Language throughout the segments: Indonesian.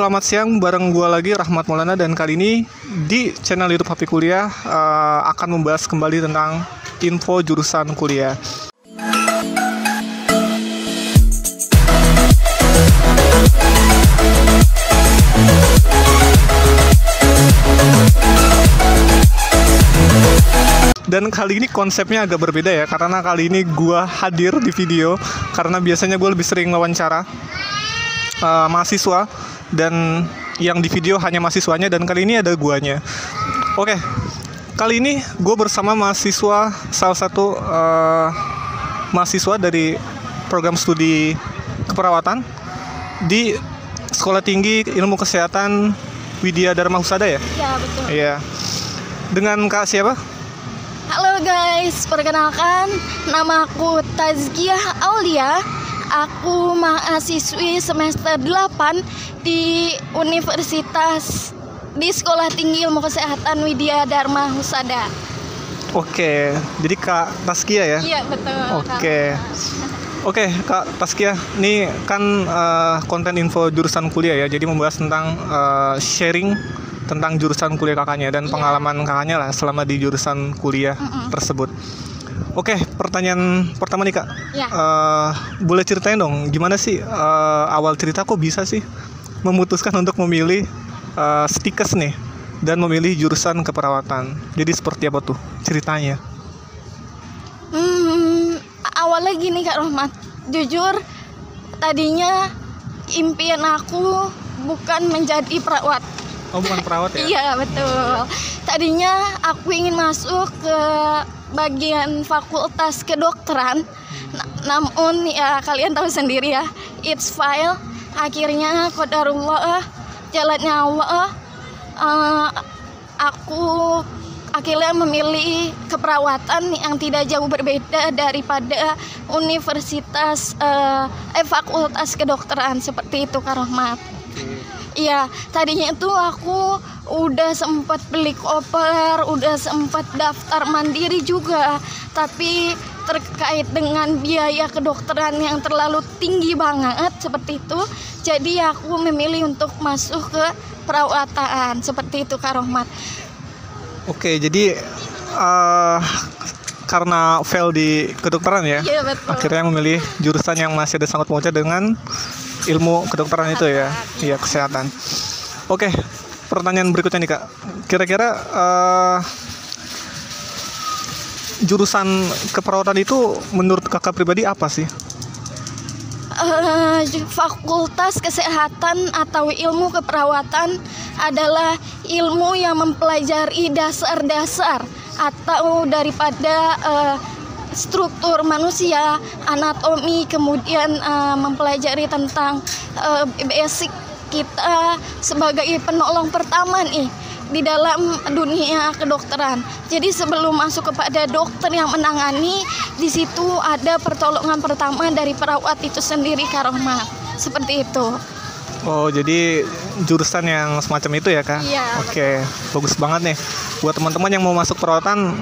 selamat siang, bareng gua lagi Rahmat Maulana, dan kali ini di channel YouTube HP Kuliah akan membahas kembali tentang info jurusan kuliah. Dan kali ini konsepnya agak berbeda ya, karena kali ini gua hadir di video, karena biasanya gue lebih sering wawancara mahasiswa, dan yang di video hanya mahasiswanya, dan kali ini ada guanya. Oke, kali ini gue bersama mahasiswa, salah satu mahasiswa dari program studi keperawatan di Sekolah Tinggi Ilmu Kesehatan Widya Dharma Husada ya? Ya, betul. Iya. Dengan Kak siapa? Halo guys, perkenalkan nama aku Tazkiyah Aulia. Aku mahasiswi semester 8 di Universitas di Sekolah Tinggi Ilmu Kesehatan Widya Dharma Husada. Oke, jadi Kak Tazkiyah ya? Iya, betul. Oke, Kak Tazkiyah, ini kan konten info jurusan kuliah ya, jadi membahas tentang sharing tentang jurusan kuliah kakaknya dan pengalaman kakaknya lah selama di jurusan kuliah tersebut. Oke, pertanyaan pertama nih Kak, boleh ceritain dong gimana sih awal cerita kok bisa sih memutuskan untuk memilih stikes nih dan memilih jurusan keperawatan. Jadi seperti apa tuh ceritanya? Awalnya gini Kak Rahmat, jujur tadinya impian aku bukan menjadi perawat. Oh, bukan perawat ya? Iya, betul. Tadinya aku ingin masuk ke bagian fakultas kedokteran. Namun ya kalian tahu sendiri ya, it's file. Akhirnya qadarullah, jalannya Allah, aku akhirnya memilih keperawatan yang tidak jauh berbeda daripada universitas fakultas kedokteran, seperti itu Kak Rahmat. Iya, tadinya itu aku udah sempat beli koper, udah sempat daftar mandiri juga, tapi terkait dengan biaya kedokteran yang terlalu tinggi banget seperti itu, jadi aku memilih untuk masuk ke perawatan, seperti itu Kak Rahmat. Oke, jadi karena fail di kedokteran ya, Iya, betul. akhirnya memilih jurusan yang masih ada sangkut pautnya dengan ilmu kedokteran itu ya, iya, kesehatan. Oke, pertanyaan berikutnya nih Kak, kira-kira jurusan keperawatan itu menurut kakak pribadi apa sih? Fakultas kesehatan atau ilmu keperawatan adalah ilmu yang mempelajari dasar-dasar atau daripada struktur manusia, anatomi, kemudian mempelajari tentang basic kita sebagai penolong pertama nih di dalam dunia kedokteran. Jadi sebelum masuk kepada dokter yang menangani, di situ ada pertolongan pertama dari perawat itu sendiri Kak Rahmat. Seperti itu. Oh, jadi jurusan yang semacam itu ya Kak? Iya. Oke, bagus banget nih. Buat teman-teman yang mau masuk perawatan,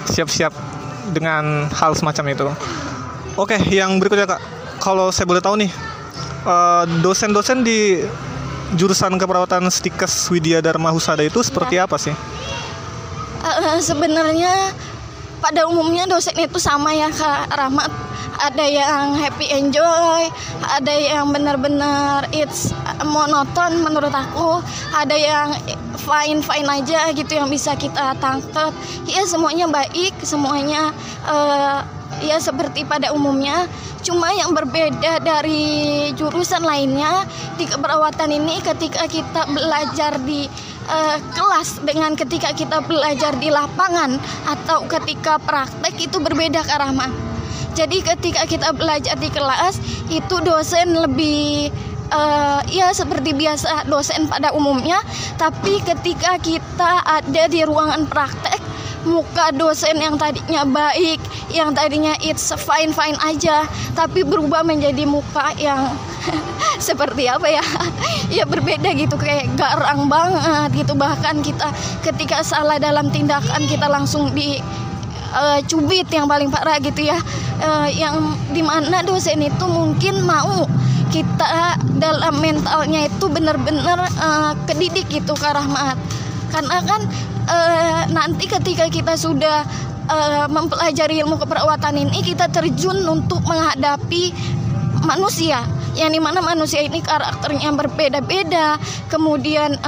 siap-siap dengan hal semacam itu. Oke, yang berikutnya Kak, kalau saya boleh tahu nih, dosen-dosen di jurusan keperawatan Stikes Widya Dharma Husada itu seperti apa sih? Sebenarnya pada umumnya dosen itu sama ya Kak Rahmat. Ada yang happy enjoy, ada yang benar-benar it's monoton menurut aku, ada yang fine aja gitu yang bisa kita tangkap. Ya semuanya baik, semuanya ya seperti pada umumnya. Cuma yang berbeda dari jurusan lainnya di keperawatan ini, ketika kita belajar di kelas dengan ketika kita belajar di lapangan atau ketika praktek itu berbeda Kak Rahmat. Jadi ketika kita belajar di kelas itu dosen lebih ya seperti biasa dosen pada umumnya, tapi ketika kita ada di ruangan praktek, muka dosen yang tadinya baik, yang tadinya it's fine aja, tapi berubah menjadi muka yang seperti apa ya, ya berbeda gitu, kayak garang banget gitu. Bahkan kita ketika salah dalam tindakan kita langsung cubit yang paling parah gitu ya, yang dimana dosen itu mungkin mau kita dalam mentalnya itu benar-benar kedidik gitu Kak Rahmat. Karena kan nanti ketika kita sudah mempelajari ilmu keperawatan ini, kita terjun untuk menghadapi manusia, yang dimana manusia ini karakternya berbeda-beda, kemudian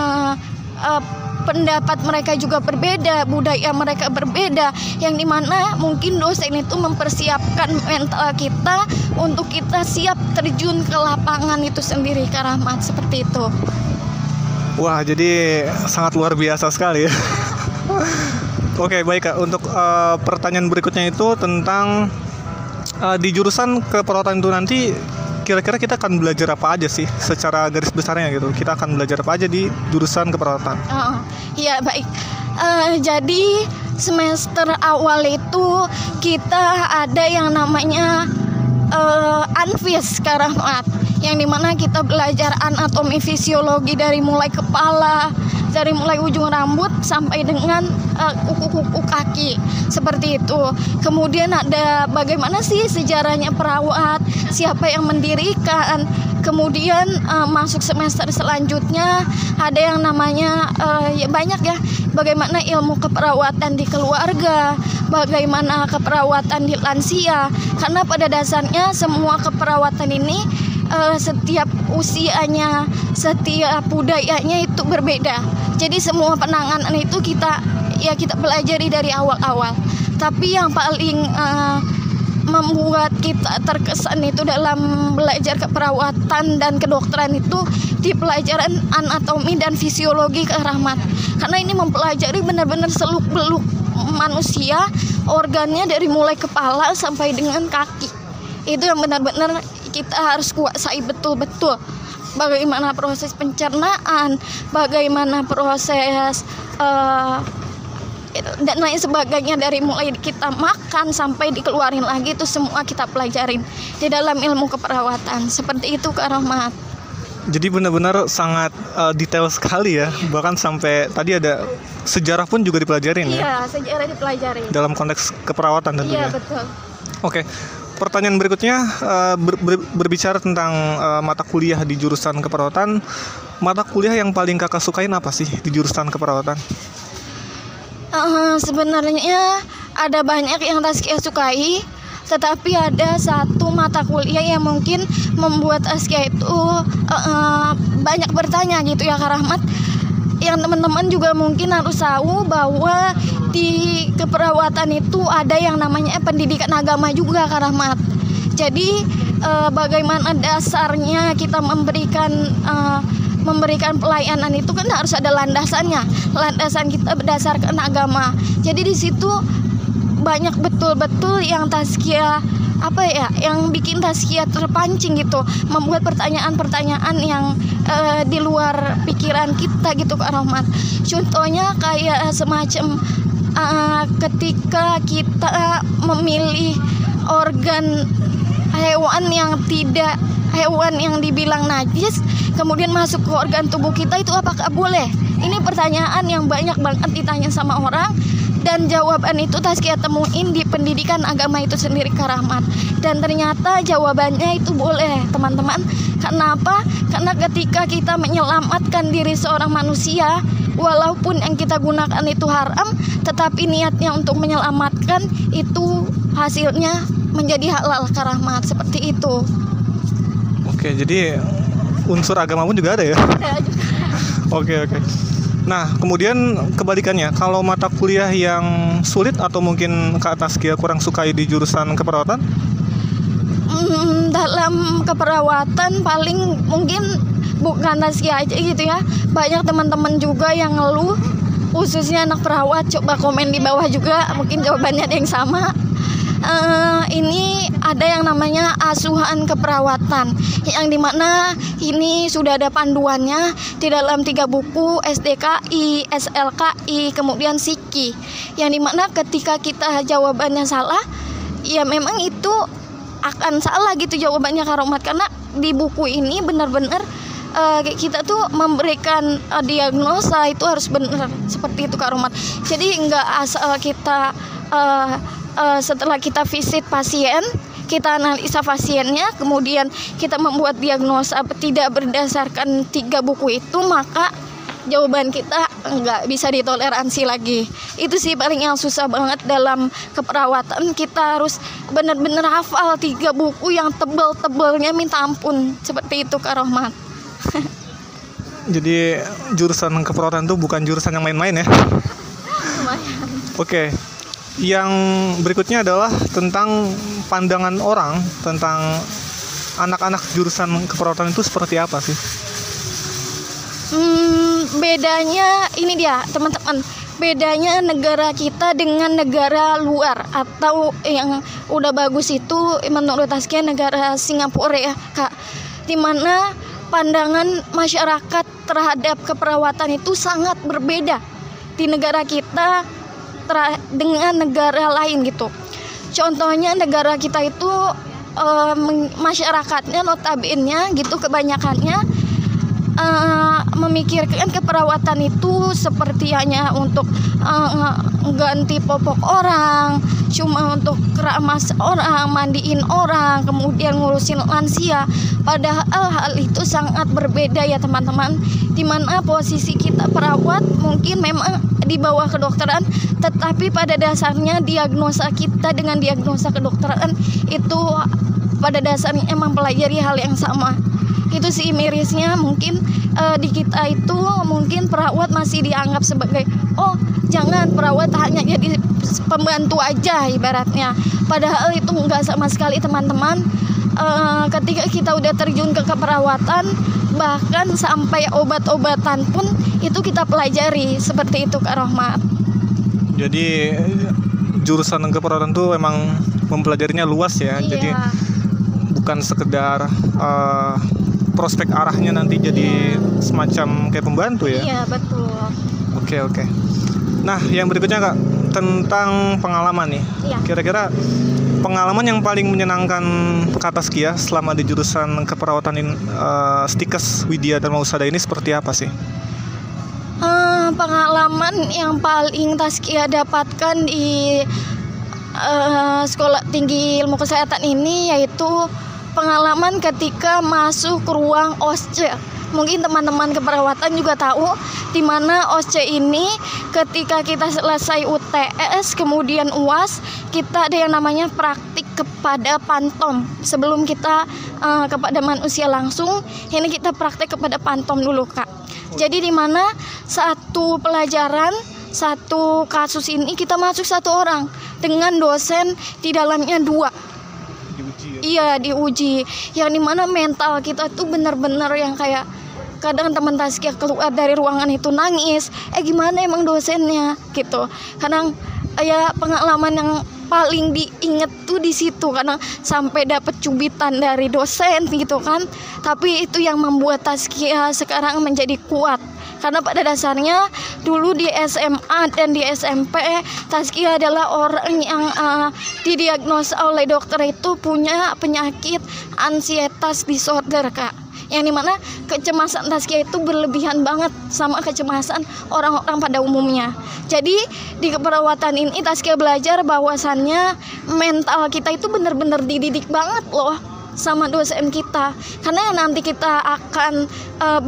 pendapat mereka juga berbeda, budaya mereka berbeda, yang dimana mungkin dosen itu mempersiapkan mental kita untuk kita siap terjun ke lapangan itu sendiri Kak Rahmat, seperti itu. Wah, jadi sangat luar biasa sekali ya. Oke, baik Kak. Untuk pertanyaan berikutnya itu tentang di jurusan keperawatan itu nanti kira-kira kita akan belajar apa aja sih secara garis besarnya gitu. Kita akan belajar apa aja di jurusan keperawatan? Iya, baik. Jadi semester awal itu kita ada yang namanya Anfis Kak Rahmat, yang dimana kita belajar anatomi fisiologi dari mulai kepala, dari mulai ujung rambut sampai dengan kuku-kuku kaki, seperti itu. Kemudian ada bagaimana sih sejarahnya perawat, siapa yang mendirikan. Kemudian masuk semester selanjutnya ada yang namanya ya banyak ya, bagaimana ilmu keperawatan di keluarga, bagaimana keperawatan di lansia. Karena pada dasarnya semua keperawatan ini setiap usianya, setiap budayanya itu berbeda. Jadi semua penanganan itu kita pelajari dari awal-awal. Tapi yang paling membuat kita terkesan itu dalam belajar keperawatan dan kedokteran itu di pelajaran anatomi dan fisiologi Kak Rahmat. Karena ini mempelajari benar-benar seluk-beluk manusia, organnya dari mulai kepala sampai dengan kaki. Itu yang benar-benar kita harus kuasai betul-betul. Bagaimana proses pencernaan, bagaimana proses dan lain sebagainya, dari mulai kita makan sampai dikeluarin lagi, itu semua kita pelajarin di dalam ilmu keperawatan. Seperti itu Kak Rahmat. Jadi benar-benar sangat detail sekali ya. Bahkan sampai tadi ada sejarah pun juga dipelajarin ya. Iya, sejarah dipelajarin. Dalam konteks keperawatan tentunya. Iya, betul. Oke. Pertanyaan berikutnya berbicara tentang mata kuliah di jurusan keperawatan. Mata kuliah yang paling Kakak sukain apa sih di jurusan keperawatan? Sebenarnya ada banyak yang Taskia sukai, tetapi ada satu mata kuliah yang mungkin membuat Taskia itu banyak bertanya gitu ya Kak Rahmat. Yang teman-teman juga mungkin harus tahu bahwa di keperawatan itu ada yang namanya pendidikan agama juga Kak Rahmat. Jadi bagaimana dasarnya kita memberikan pelayanan itu kan harus ada landasannya. Landasan kita berdasarkan agama. Jadi di situ banyak betul-betul yang Taskia yang bikin Taskia terpancing gitu, membuat pertanyaan-pertanyaan yang di luar pikiran kita gitu Kak Rahmat. Contohnya kayak semacam ketika kita memilih organ hewan yang dibilang najis kemudian masuk ke organ tubuh kita, itu apakah boleh? Ini pertanyaan yang banyak banget ditanya sama orang, dan jawaban itu Taskia temuin di pendidikan agama itu sendiri Kak Rahmat. Dan ternyata jawabannya itu boleh teman-teman. Kenapa? Karena ketika kita menyelamatkan diri seorang manusia, walaupun yang kita gunakan itu haram, tetapi niatnya untuk menyelamatkan itu hasilnya menjadi halal Kak Rahmat. Seperti itu. Oke, jadi unsur agama pun juga ada ya? Oke. Nah, kemudian kebalikannya, kalau mata kuliah yang sulit atau mungkin Kak Taskia kurang sukai di jurusan keperawatan? Dalam keperawatan paling mungkin bukan Taskia aja gitu ya. Banyak teman-teman juga yang ngeluh, khususnya anak perawat. Coba komen di bawah juga, mungkin jawabannya ada yang sama. Ini ada yang namanya asuhan keperawatan, yang dimana ini sudah ada panduannya di dalam 3 buku, SDKI, SLKI, kemudian SIKI, yang dimana ketika kita jawabannya salah, ya memang itu akan salah gitu jawabannya Kak Rahmat. Karena di buku ini benar-benar kita tuh memberikan diagnosa itu harus benar, seperti itu Kak Rahmat. Jadi nggak asal kita setelah kita visit pasien, kita analisa pasiennya, kemudian kita membuat diagnosa tidak berdasarkan 3 buku itu, maka jawaban kita nggak bisa ditoleransi lagi. Itu sih paling yang susah banget dalam keperawatan. Kita harus benar-benar hafal 3 buku yang tebal-tebalnya minta ampun. Seperti itu Kak Rohmat. Jadi jurusan keperawatan itu bukan jurusan yang main-main ya. Oke. Yang berikutnya adalah tentang pandangan orang tentang anak-anak jurusan keperawatan itu seperti apa sih? Bedanya ini dia teman-teman, bedanya negara kita dengan negara luar atau yang udah bagus itu menurut Taskia negara Singapura ya Kak, dimana pandangan masyarakat terhadap keperawatan itu sangat berbeda di negara kita dengan negara lain gitu. Contohnya negara kita itu masyarakatnya notabene gitu kebanyakannya memikirkan keperawatan itu seperti hanya untuk ganti popok orang, cuma untuk keramas orang, mandiin orang, kemudian ngurusin lansia. Padahal hal itu sangat berbeda ya teman-teman, dimana posisi kita perawat mungkin memang di bawah kedokteran, tetapi pada dasarnya diagnosa kita dengan diagnosa kedokteran itu pada dasarnya mempelajari hal yang sama. Itu sih mirisnya, mungkin di kita itu mungkin perawat masih dianggap sebagai jangan, perawat hanya jadi pembantu aja ibaratnya. Padahal itu enggak sama sekali teman-teman. Ketika kita udah terjun ke keperawatan, bahkan sampai obat-obatan pun itu kita pelajari. Seperti itu Kak Rohmat. Jadi jurusan keperawatan itu emang mempelajarinya luas ya. Iya. Jadi bukan sekedar prospek arahnya nanti jadi semacam kayak pembantu ya. Iya betul. Oke. Nah yang berikutnya Kak, tentang pengalaman nih. Iya. Kira-kira pengalaman yang paling menyenangkan Kak Taskia selama di jurusan keperawatan Stikes Widya Darmausada ini seperti apa sih? Pengalaman yang paling Taskia dapatkan di Sekolah Tinggi Ilmu Kesehatan ini yaitu pengalaman ketika masuk ke ruang OSCE. Mungkin teman-teman keperawatan juga tahu di mana OSCE ini ketika kita selesai UTS kemudian UAS, kita ada yang namanya praktik kepada pantom. Sebelum kita kepada manusia langsung, ini kita praktik kepada pantom dulu Kak. Jadi di mana satu pelajaran, satu kasus ini kita masuk 1 orang dengan dosen di dalamnya 2. Diuji ya? Iya diuji, yang dimana mental kita tuh benar-benar yang kayak kadang teman Taskia keluar dari ruangan itu nangis, gimana emang dosennya gitu. Kadang ya pengalaman yang paling diinget tuh di situ, karena sampai dapat cubitan dari dosen gitu kan. Tapi itu yang membuat Taskia sekarang menjadi kuat. Karena pada dasarnya dulu di SMA dan di SMP Taskia adalah orang yang didiagnosa oleh dokter itu punya penyakit ansietas disorder Kak. Yang dimana kecemasan Taskia itu berlebihan banget sama kecemasan orang-orang pada umumnya. Jadi di keperawatan ini Taskia belajar bahwasannya mental kita itu benar-benar dididik banget loh sama dosen kita, karena yang nanti kita akan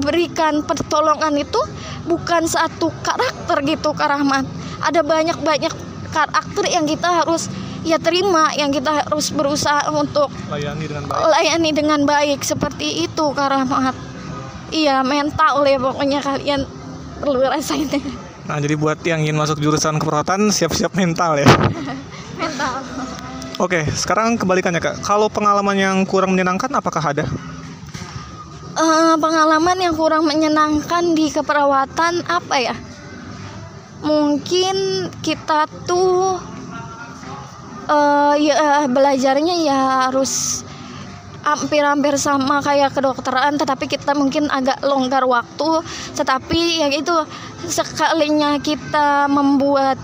berikan pertolongan itu bukan satu karakter gitu Kak Rahmat, ada banyak karakter yang kita harus terima, yang kita harus berusaha untuk layani dengan baik seperti itu Kak Rahmat. Iya, mental ya pokoknya kalian perlu rasain. Nah jadi buat yang ingin masuk jurusan keperawatan siap-siap mental ya. Mental. Oke, sekarang kebalikannya Kak. Kalau pengalaman yang kurang menyenangkan apakah ada? Pengalaman yang kurang menyenangkan di keperawatan apa ya? Mungkin kita tuh belajarnya ya harus hampir-hampir sama kayak kedokteran, tetapi kita mungkin agak longgar waktu. Tetapi yang itu sekalinya kita membuat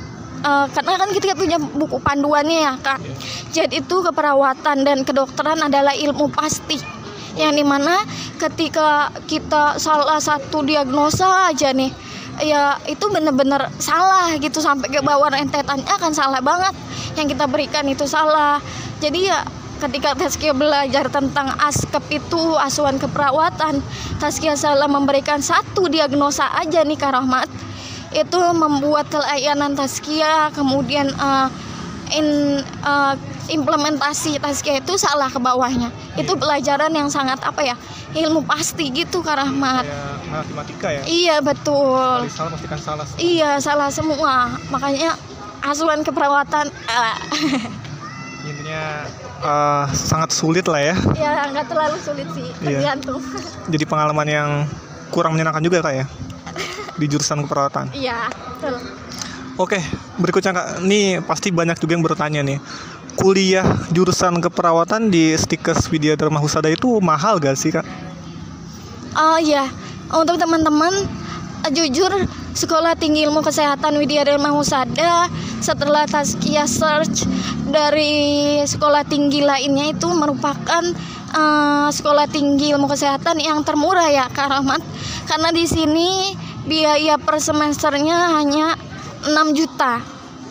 karena kan kita punya buku panduannya ya Kak. Jadi itu keperawatan dan kedokteran adalah ilmu pasti, yang dimana ketika kita salah satu diagnosa aja nih, ya itu benar-benar salah gitu, sampai ke bawah rentetannya akan salah banget, yang kita berikan itu salah. Jadi ya ketika Taskia belajar tentang ASKEP itu, asuhan keperawatan, Taskia salah memberikan satu diagnosa aja nih Kak Rahmat, itu membuat layanan Taskia, kemudian implementasi Taskia itu salah ke bawahnya. Itu pelajaran yang sangat ilmu pasti gitu Kak Rahmat. Kayak matematika ya. Iya betul. Kali salah pastikan salah. Iya salah semua. Makanya asuhan keperawatan Intinya sangat sulit lah ya. ya nggak terlalu sulit sih, tergantung. Jadi pengalaman yang kurang menyenangkan juga Kak ya di jurusan keperawatan. Iya betul. Oke, berikutnya Kak, ini pasti banyak juga yang bertanya nih, kuliah jurusan keperawatan di Stikes Widya Dharma Husada itu mahal gak sih Kak? Oh ya, untuk teman-teman, jujur Sekolah Tinggi Ilmu Kesehatan Widya Dharma Husada setelah Taskia search dari sekolah tinggi lainnya itu merupakan sekolah tinggi ilmu kesehatan yang termurah ya Kak Rahmat, karena di sini biaya per semesternya hanya 6 juta.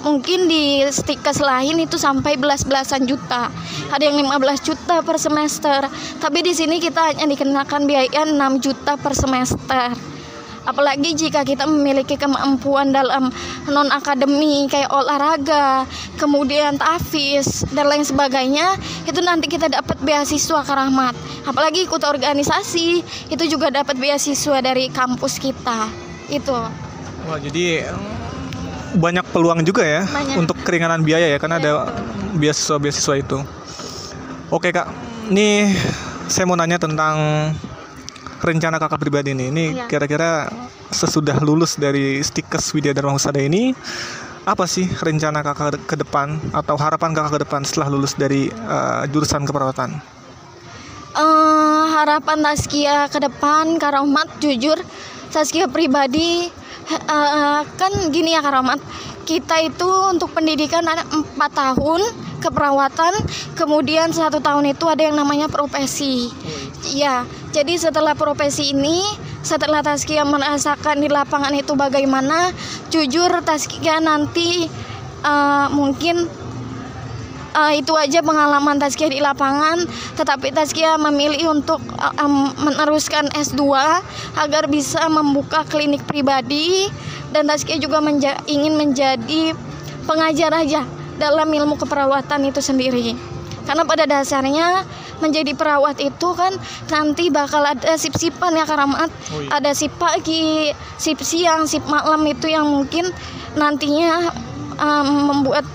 Mungkin di Stikes lain itu sampai belas-belasan juta. Ada yang 15 juta per semester. Tapi di sini kita hanya dikenakan biaya 6 juta per semester. Apalagi jika kita memiliki kemampuan dalam non-akademi kayak olahraga, kemudian tahfiz dan lain sebagainya, itu nanti kita dapat beasiswa Kak Rahmat. Apalagi ikut organisasi, itu juga dapat beasiswa dari kampus kita. Itu. Wah, jadi banyak peluang juga ya untuk keringanan biaya ya, karena ada beasiswa-beasiswa itu. Oke Kak, ini saya mau nanya tentang rencana Kakak pribadi nih. Ini kira-kira sesudah lulus dari Stikes Widya Dharma Husada ini, apa sih rencana Kakak ke depan atau harapan Kakak ke depan setelah lulus dari jurusan keperawatan? Harapan Taskia ke depan Kak Rahmat, jujur Taskia pribadi kan gini ya Kak Rahmat, kita itu untuk pendidikan ada 4 tahun keperawatan, kemudian 1 tahun itu ada yang namanya profesi. Ya, jadi setelah profesi ini, setelah Taskia merasakan di lapangan itu bagaimana, jujur Taskia nanti mungkin itu aja pengalaman Taskia di lapangan, tetapi Taskia memilih untuk meneruskan S2 agar bisa membuka klinik pribadi, dan Taskia juga ingin menjadi pengajar aja dalam ilmu keperawatan itu sendiri. Karena pada dasarnya menjadi perawat itu kan nanti bakal ada sip-sipan ya Kak Rahmat. Ada sip pagi, sip siang, sip malam, itu yang mungkin nantinya membuat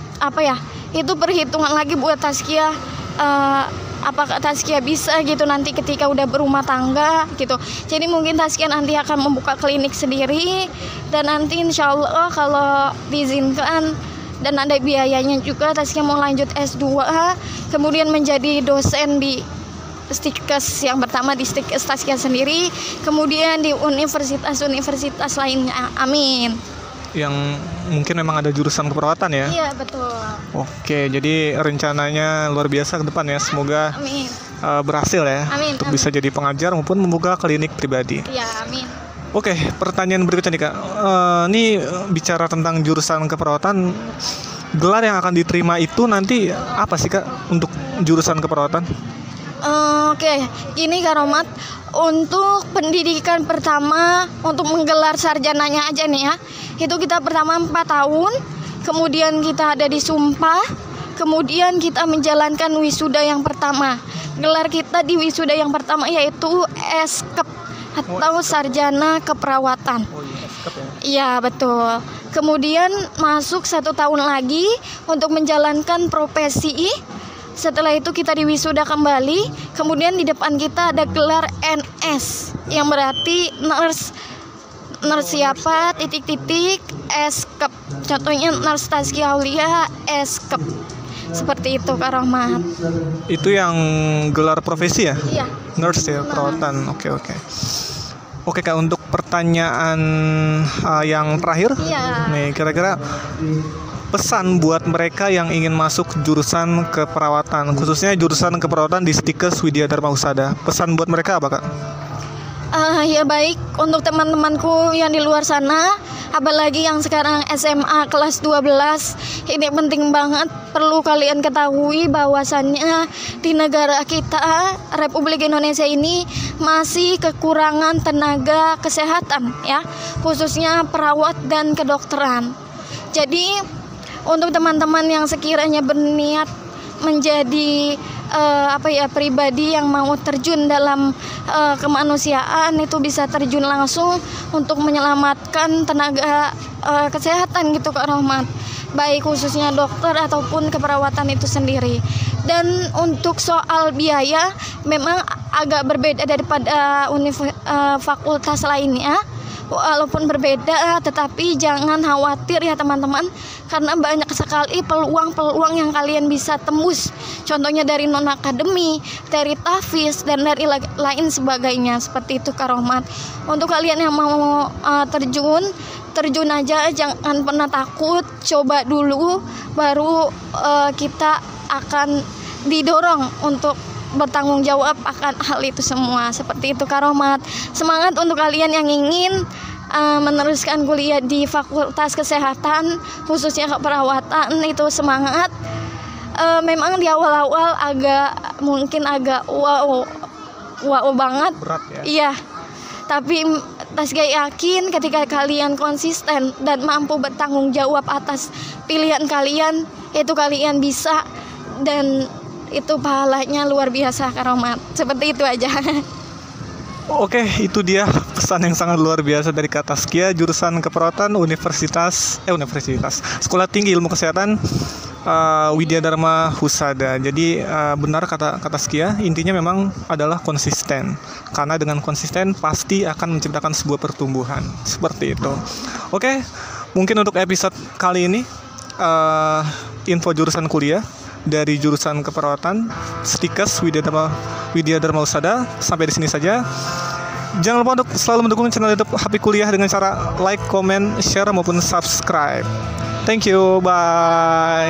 itu perhitungan lagi buat Taskia, apakah Taskia bisa gitu nanti ketika udah berumah tangga gitu. Jadi mungkin Taskia nanti akan membuka klinik sendiri, dan nanti insya Allah kalau diizinkan dan ada biayanya juga, Taskia mau lanjut S2, kemudian menjadi dosen di Stikes yang pertama di Stikes Taskia sendiri, kemudian di universitas-universitas lainnya. Amin. Yang mungkin memang ada jurusan keperawatan ya? Iya betul. Oke, jadi rencananya luar biasa ke depan ya. Semoga berhasil ya. Untuk bisa jadi pengajar maupun membuka klinik pribadi. Iya, amin. Oke, pertanyaan berikutnya nih Kak. Ini bicara tentang jurusan keperawatan, gelar yang akan diterima itu nanti apa sih Kak untuk jurusan keperawatan? Oke, gini Kak Rahmat, untuk pendidikan pertama untuk menggelar sarjananya aja nih ya, itu kita pertama 4 tahun, kemudian kita ada di sumpah, kemudian kita menjalankan wisuda yang pertama. Gelar kita di wisuda yang pertama yaitu SKEP atau Sarjana Keperawatan. Iya betul. Kemudian masuk 1 tahun lagi untuk menjalankan profesi. Setelah itu kita diwisuda kembali, kemudian di depan kita ada gelar NS yang berarti nurse siapa titik-titik SKEP. Contohnya nurse Taskia Aulia SKEP. Seperti itu Kak Rahmat. Itu yang gelar profesi ya? Iya. Nurse ya, perawatan. Oke. Oke Kak, untuk pertanyaan yang terakhir, nih kira-kira pesan buat mereka yang ingin masuk jurusan keperawatan, khususnya jurusan keperawatan di Stikes Widya Dharma Husada. Pesan buat mereka apa Kak? Ya baik, untuk teman-temanku yang di luar sana, apalagi yang sekarang SMA kelas 12. Ini penting banget, perlu kalian ketahui bahwasannya di negara kita, Republik Indonesia ini masih kekurangan tenaga kesehatan ya, khususnya perawat dan kedokteran. Jadi untuk teman-teman yang sekiranya berniat menjadi pribadi yang mau terjun dalam kemanusiaan, itu bisa terjun langsung untuk menyelamatkan tenaga kesehatan gitu Kak Rohmat, baik khususnya dokter ataupun keperawatan itu sendiri. Dan untuk soal biaya memang agak berbeda daripada fakultas lainnya. Walaupun berbeda, tetapi jangan khawatir ya teman-teman, karena banyak sekali peluang-peluang yang kalian bisa tembus. Contohnya dari non-akademi, dari tahfiz, dan dari lain sebagainya. Seperti itu Kak Rohmat. Untuk kalian yang mau terjun aja, jangan pernah takut, coba dulu, baru kita akan didorong untuk bertanggung jawab akan hal itu semua. Seperti itu Kak Rohmat. Semangat untuk kalian yang ingin meneruskan kuliah di Fakultas Kesehatan, khususnya keperawatan, itu semangat. Memang di awal-awal mungkin agak wow banget, berat ya. Iya. Tapi Taskia yakin ketika kalian konsisten dan mampu bertanggung jawab atas pilihan kalian, itu kalian bisa, dan itu pahalanya luar biasa Kak Rohmat. Seperti itu aja. Oke, itu dia pesan yang sangat luar biasa dari Kak Taskia, jurusan keperawatan Universitas Sekolah Tinggi Ilmu Kesehatan Widya Dharma Husada. Jadi benar kata Taskia, intinya memang adalah konsisten. Karena dengan konsisten pasti akan menciptakan sebuah pertumbuhan. Seperti itu. Oke, mungkin untuk episode kali ini info jurusan kuliah dari jurusan keperawatan Stikes Widya Dharma Husada sampai di sini saja. Jangan lupa untuk selalu mendukung channel YouTube HP Kuliah dengan cara like, comment, share maupun subscribe. Thank you, bye.